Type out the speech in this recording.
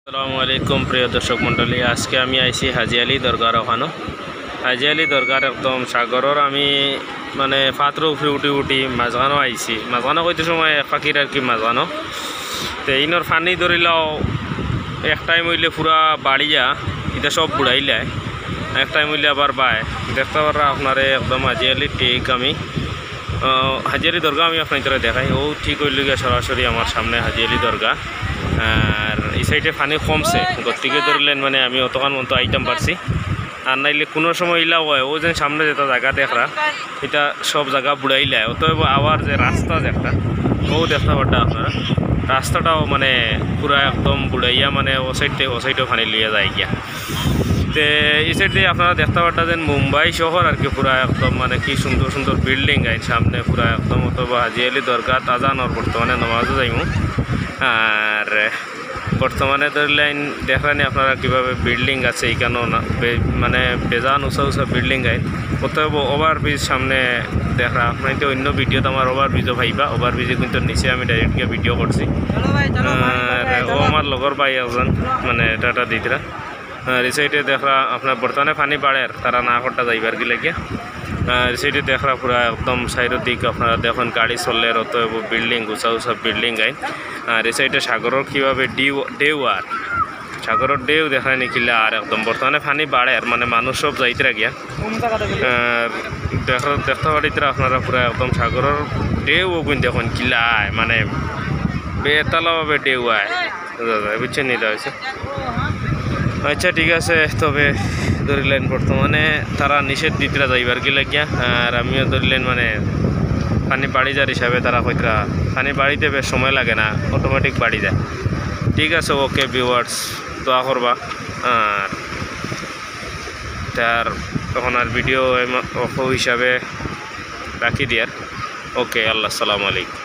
আসসালামু আলাইকুম প্রিয় দর্শক মণ্ডলী, আজকে আমি আইছি হাজি আলী দরগার ওখানো। হাজি আলী দরগার একদম সাগরের আমি মানে পাত্র উঠি উঠি উঠি মাঝখানো আইছি। মাঝখানো কইতে সময় ফাঁকির আর কি মাঝখানো তো ইনর ফানি ধরিলাও এক টাইম হইলে পুরা বাড়িয়া এটা সব বুড়াইলায়, এক টাইম হইলে আবার বায় দেখতে পারা আপনারে একদম হাজি আলী ঠিক আমি হাজি আলী দরগা আমি আপনার দেখাই। ও ঠিক হইল গিয়ে সরাসরি আমার সামনে হাজি আলী দরগা। আর এই সাইডে পানি কমছে গতিকে ধরলেন মানে আমি অতক্ষণ মতো আইটাম পারছি। আর নাইলে কোনো সময় ইলাও হয় ও যে সামনে যেটা জায়গা দেখরা এটা সব জায়গা বুড়াইলায়। অতএব আবার যে রাস্তা যে একটা ও দেখতে পারটা আপনারা রাস্তাটাও মানে পুরা একদম বুড়াইয়া মানে ও সাইডেও পানি লিয়ে যায় গিয়া। তো এই সাইড দিয়ে আপনারা দেখতে পারটা যেন মুম্বাই শহর আর কি পুরা একদম মানে কি সুন্দর সুন্দর বিল্ডিং আইন সামনে পুরা একদম। অথবা হাজি আলী দরগা আজানর বর্তমানে নমাজও যাইমু। আর বর্তমানে ধরলেন দেখলেন আপনারা কীভাবে বিল্ডিং আছে এইখানেও না মানে বেজান উঁচা উঁচা বিল্ডিং আইন। অতএব ওভারব্রিজ সামনে দেখা আপনার তো অন্য ভিডিওতে আমার ওভারব্রিজও ভাইবা। ওভারব্রিজে কিন্তু নিচে আমি ডাইরেক্ট গিয়ে ভিডিও করছি। আর ও আমার লগর ভাই একজন মানে টাটা দিদিরা। আর এই সাইডে দেখরা আপনার বর্তমানে পানি বাড়ে তারা না করটা যাইবার গেলে গিয়া। আর এই সাইডে দেখরা পুরা একদম সাইডের দিক আপনারা দেখুন গাড়ি চললে অতএব বিল্ডিং উঁচা উঁচা বিল্ডিং আইন। আর এই সাইডে সাগরের কীভাবে ঢেউ আর সাগরের ঢেউ দেখায় নিখিলে আর একদম বর্তমানে পানি বাড়ে আর মানে মানুষ সব যাইতে গিয়া দেখতে পারিতে আপনারা পুরা একদম সাগরের ঢেউ কিন্তু দেখুন কিলায় মানে বেতালাভাবে ঢেউ আয় বুঝছেন নিতে হয়েছে। আচ্ছা ঠিক আছে, তবে ধরিলেন বর্তমানে তারা নিষেধ দিতরা যাইবার গেলে গিয়া। আর আমিও ধরিলেন মানে পানি বাড়ি যার হিসাবে তারা কইতরা পানি বাড়িতে বেশ সময় লাগে না, অটোমেটিক বাড়ি যায়। ঠিক আছে, ওকে ভিউয়ার্স দোয়া করবা। আর তার তখন আর ভিডিও হিসাবে রাখি দিয়ার। ওকে, আল্লাহ আসসালামু আলাইকুম।